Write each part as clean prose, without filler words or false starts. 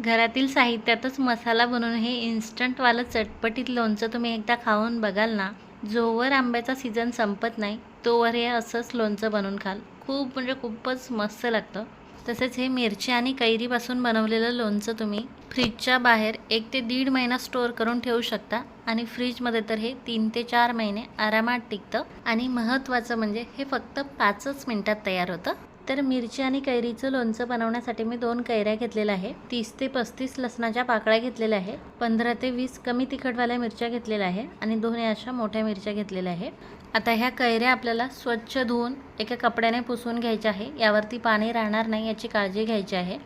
घरातील साहित्यातच मसाला बनवून हे इन्स्टंटवालं चटपटीत लोणचं तुम्ही एकदा खाऊन बघाल ना, जोवर आंब्याचा सीझन संपत नाही तोवर हे असंच लोणचं बनवून खाल. खूप म्हणजे खूपच मस्त लागतं. तसेच हे मिरची आणि कैरीपासून बनवलेलं लोणचं तुम्ही फ्रीजच्या बाहेर 1 ते 1.5 महिना स्टोअर करून ठेवू शकता आणि फ्रीजमध्ये तर हे 3 ते 4 महिने आरामात टिकतं. आणि महत्त्वाचं म्हणजे हे फक्त 5च मिनिटात तयार होतं. तर मिरची आणि कैरीचं लोणचं बनवण्यासाठी मी 2 कैऱ्या घेतलेल्या आहे, 30 ते 35 लसणाच्या पाकळ्या घेतलेल्या आहे, 15 ते 20 कमी तिखटवाल्या मिरच्या घेतलेल्या आहे आणि 2 अशा मोठ्या मिरच्या घेतलेल्या आहे. आता ह्या कैऱ्या आपल्याला स्वच्छ धुवून एका कपड्याने पुसून घ्यायच्या आहे. यावरती पाणी राहणार नाही याची काळजी घ्यायची आहे.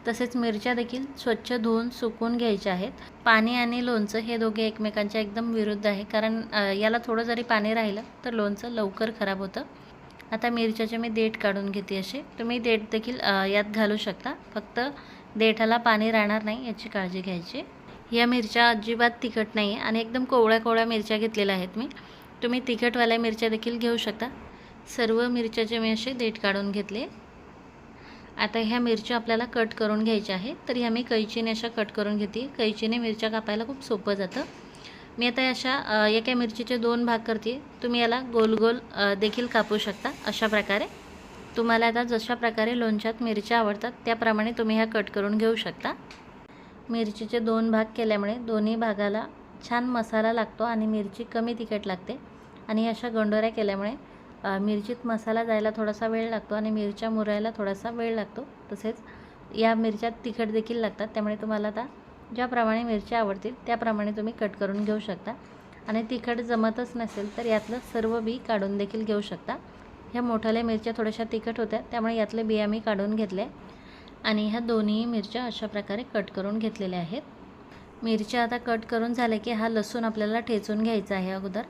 तसेच मिरच्या देखील स्वच्छ धुवून सुकवून घ्यायच्या आहेत. पाणी आणि लोणचं हे दोघे एकमेकांच्या एकदम विरुद्ध आहे, कारण याला थोडं जरी पाणी राहिलं तर लोणचं लवकर खराब होतं. आता मिरच्याचे मी देठ काढून घेते. असे तुम्ही देठ देखील यात घालू शकता, फक्त देठाला पाणी राहणार नाही याची काळजी घ्यायची. या मिरच्या अजिबात तिखट नाही आहे आणि एकदम कोवळ्या कोवळ्या मिरच्या घेतलेल्या आहेत मी. तुम्ही तिखटवाल्या मिरच्या देखील घेऊ शकता. सर्व मिरच्याचे मी असे देठ काढून घेतले. आता ह्या मिरच्या आपल्याला कट करून घ्यायच्या आहे, तर ह्या मी कैचीने अशा कट करून घेते. कैचीने मिरच्या कापायला खूप सोपं जातं. मी आता अशा एका मिरचीचे 2 भाग करते. तुम्ही याला गोल गोल देखील कापू शकता. अशा प्रकारे तुम्हाला आता जशा प्रकारे लोणच्यात मिरच्या आवडतात त्याप्रमाणे तुम्ही ह्या कट करून घेऊ शकता. मिरचीचे 2 भाग केल्यामुळे दोन्ही भागाला छान मसाला लागतो आणि मिरची कमी तिखट लागते. आणि अशा गंडोऱ्या केल्यामुळे मिरचीत मसाला जायला थोडासा वेळ लागतो आणि मिरच्या मुरायला थोडासा वेळ लागतो. तसेच या मिरच्यात तिखट देखील लागतात, त्यामुळे तुम्हाला आता ज्याप्रमाणे मिरच्या आवडतील त्याप्रमाणे तुम्ही कट करून घेऊ शकता. आणि तिखट जमतच नसेल तर यातलं सर्व बी काढून देखील घेऊ शकता. ह्या मोठ्याल्या मिरच्या थोड्याशा तिखट होत्या, त्यामुळे यातले बिया मी काढून घेतले आणि ह्या दोन्ही मिरच्या अशा प्रकारे कट करून घेतलेल्या आहेत. मिरच्या आता कट करून झाल्या की हा लसूण आपल्याला ठेचून घ्यायचा आहे. अगोदर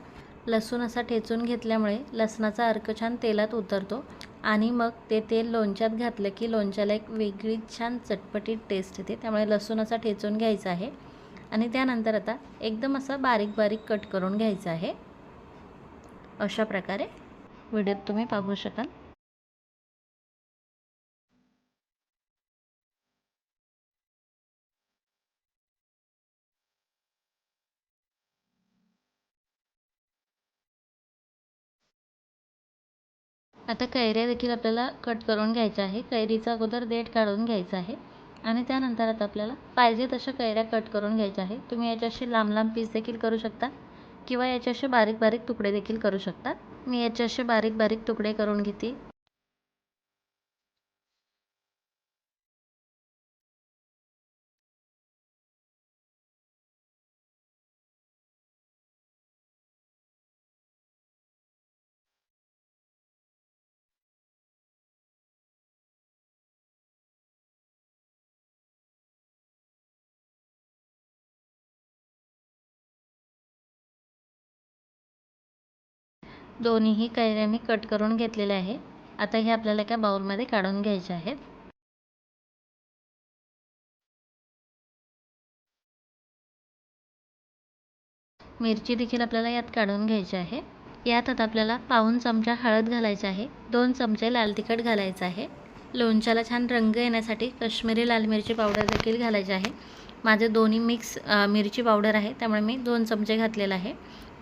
लसूण असा ठेचून घेतल्यामुळे लसणाचा अर्क छान तेलात उतरतो आणि मग ते तेल लोणच्यात घातलं की लोणच्याला एक वेगळी छान चटपटीत टेस्ट येते. त्यामुळे लसूण असा ठेचून घ्यायचा आहे आणि त्यानंतर आता एकदम असा बारीक बारीक कट करून घ्यायचा आहे. अशा प्रकारे व्हिडिओत तुम्ही पाहू शकाल. आता कैऱ्या देखील आपल्याला कट करून घ्यायच्या आहे. कैरीचा अगोदर देठ काढून घ्यायचा आहे आणि त्यानंतर आता आपल्याला पाहिजे तशा कैऱ्या कट करून घ्यायच्या आहे. तुम्ही याच्याशी लांब लांब पीस देखील करू शकता किंवा याच्याशी बारीक बारीक तुकडे देखील करू शकता. मी याच्याशी बारीक बारीक तुकडे करून घेते. दोन्हीही कैऱ्या मी कट करून घेतलेल्या आहे. आता हे आपल्याला एका बाउलमध्ये काढून घ्यायचे आहेत. मिरची देखील आपल्याला यात काढून घ्यायची आहे. यात आता आपल्याला पाऊण चमचा हळद घालायची आहे, 2 चमचे लाल तिखट घालायचं आहे. लोणच्याला छान रंग येण्यासाठी काश्मीरी लाल मिरची पावडर देखील घालायची आहे. माझे दोन्ही मिक्स मिरची पावडर आहे, त्यामुळे मी 2 चमचे घातलेला आहे.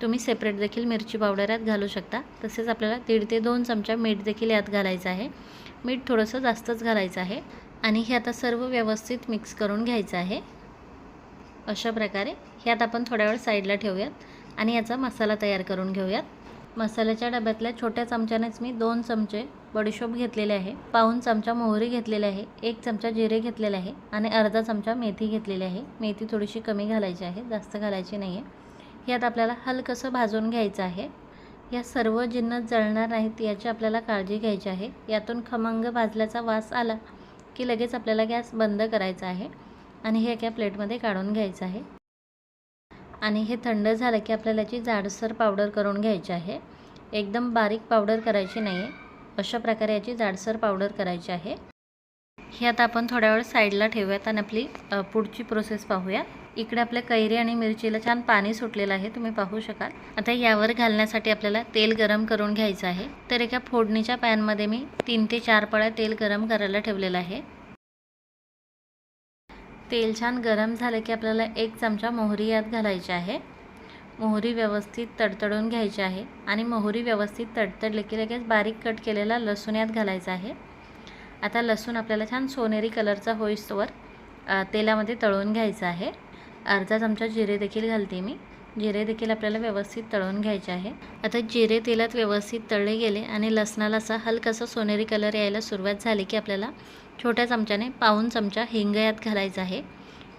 तुम्ही सेपरेट देखील मिरची पावडर यात घालू शकता. तसेच आपल्याला 1.5 ते 2 चमचा मीठ देखील यात घालायचं आहे. मीठ थोडंसं जास्तच घालायचं आहे आणि हे आता सर्व व्यवस्थित मिक्स करून घ्यायचं आहे. अशा प्रकारे हे आता आपण थोड्या वेळ साईडला ठेवूयात आणि याचा मसाला तयार करून घेऊयात. मसाल्याच्या डब्यातल्या छोट्या चमच्यानेच मी 2 चमचे बडीशोप घेतलेले आहे, पाऊण चमचा मोहरी घेतलेली आहे, 1 चमचा जिरे घेतलेले आहे आणि अर्धा चमचा मेथी घेतलेली आहे. मेथी थोडीशी कमी घालायची आहे, जास्त घालायची नाही आहे. यात आपल्याला हलकंसं भाजून घ्यायचं आहे. या सर्व जिन्नस जळणार नाहीत याची आपल्याला काळजी घ्यायची आहे. यातून खमंग भाजल्याचा वास आला की लगेच आपल्याला गॅस बंद करायचा आहे आणि हे एका प्लेटमध्ये काढून घ्यायचं आहे. आणि हे थंड झालं की आपल्याला याची जाडसर पावडर करून घ्यायची आहे. एकदम बारीक पावडर करायची नाही आहे, अशा प्रकारे याची जाडसर पावडर करायची आहे. हे आता आपण थोड्या वेळ साईडला ठेवूयात आणि आपली पुढची प्रोसेस पाहूया. इकडे आपल्या कैरी आणि मिरचीला छान पाणी सुटलेलं आहे, तुम्ही पाहू शकाल. आता यावर घालण्यासाठी आपल्याला तेल गरम करून घ्यायचं आहे. तर एका फोडणीच्या पॅनमध्ये मी 3 ते 4 पळ्या तेल गरम करायला ठेवलेलं आहे. तेल छान गरम झालं की आपल्याला 1 चमचा मोहरी यात घालायची आहे। मोहरी व्यवस्थित तडतडून घ्यायची आहे आणि मोहरी व्यवस्थित तडतडली की लगेच बारीक कट केलेला लसूण यात घालायचा आहे। आता लसूण आपल्याला छान सोनेरी कलरचा होईस्तोवर तेलामध्ये तळून घ्यायचा आहे। अर्धा चमचा जिरे देखील घालते मी। जिरे देखील आपल्याला व्यवस्थित तळून घ्यायचे आहे। आता जिरे तेलात व्यवस्थित तळले गेले आणि लसणाला असा हलकासा सोनेरी कलर यायला सुरुवात झाली की आपल्याला छोट्या चमच्याने पाऊण चमचा हिंग यात घालायचा आहे।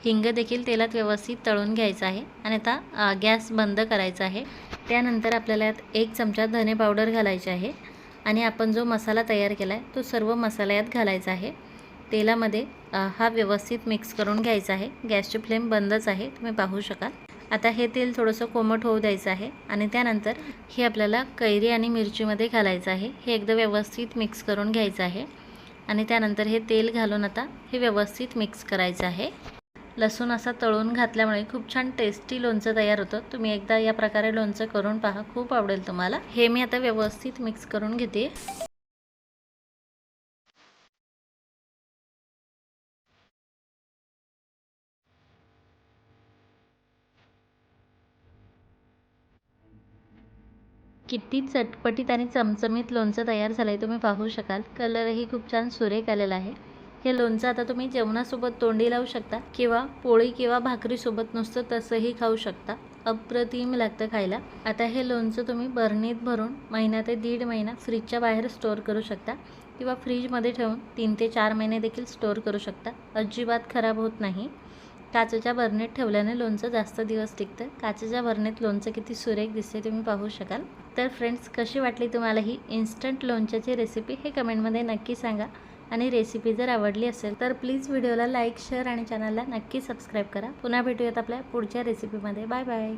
हिंग देखील तेलात व्यवस्थित तळून घ्यायचं आहे आणि आता गॅस बंद करायचा आहे। त्यानंतर आपल्याला यात 1 चमचा धने पावडर घालायची आहे आणि आपण जो मसाला तयार केला आहे तो सर्व मसाला यात घालायचा आहे। तेलामध्ये हा व्यवस्थित मिक्स करून घ्यायचा आहे। गॅसची फ्लेम बंदच आहे, तुम्ही पाहू शकाल। आता हे तेल थोडंसं कोमट होऊ द्यायचं आहे आणि त्यानंतर हे आपल्याला कैरी आणि मिरचीमध्ये घालायचं आहे। हे एकदा व्यवस्थित मिक्स करून घ्यायचं आहे आणि त्यानंतर हे तेल घालून आता हे व्यवस्थित मिक्स करायचं आहे। लसूण असा तळून घातल्यामुळे खूप छान टेस्टी लोणचं तयार होतं। तुम्ही एकदा या प्रकारे लोणचं करून पहा, खूप आवडेल तुम्हाला। हे मी आता व्यवस्थित मिक्स करून घेते। किती चटपटीत आणि चमचमीत लोणचं तयार झालं आहे तुम्ही पाहू शकाल। कलरही खूप छान सुरेख आलेला आहे। हे लोणचं आता तुम्ही जेवणासोबत तोंडी लावू शकता किंवा पोळी किंवा भाकरीसोबत नुसतं तसंही खाऊ शकता। अप्रतिम लागतं खायला। आता हे लोणचं तुम्ही बरणीत भरून महिना ते 1.5 महिना फ्रीजच्या बाहेर स्टोअर करू शकता किंवा फ्रीजमध्ये ठेवून 3 ते 4 महिने देखील स्टोअर करू शकता। अजिबात खराब होत नाही। काचेच्या बरणीत ठेवल्याने लोणचं जास्त दिवस टिकतं। काचेच्या बरणीत लोणचं किती सुरेख दिसते तुम्ही पाहू शकाल। तर फ्रेंड्स, कशी वाटली तुम्हाला ही इन्स्टंट लोणच्याची रेसिपी हे कमेंटमध्ये नक्की सांगा आणि रेसिपी जर आवडली असेल तर प्लीज व्हिडिओला लाईक, शेअर आणि चॅनलला नक्की सबस्क्राईब करा। पुन्हा भेटूयात आपल्या पुढच्या रेसिपीमध्ये। Bye bye.